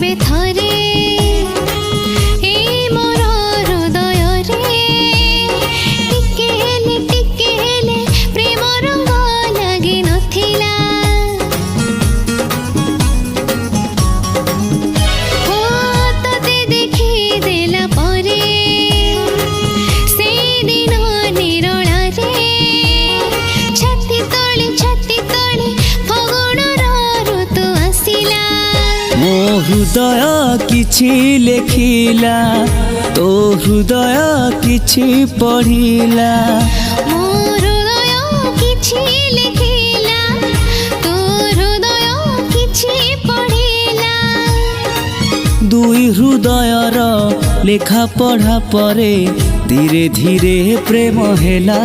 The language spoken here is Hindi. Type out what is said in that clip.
केबे थरे ए मोर हृदय रे टिके हेले प्रेम रंग लगी नथिला ओ तते देखी देला परे से दिन निरला रे छाती तले फगुणर ऋतु आसिला मो हृदय किछि लेखिला तो हृदय किछि पढ़िला मो हृदय किछि लिखिला तो हृदय किछि पढ़िला दुई हृदयर लेखा पढ़ा परे धीरे धीरे प्रेम हेला।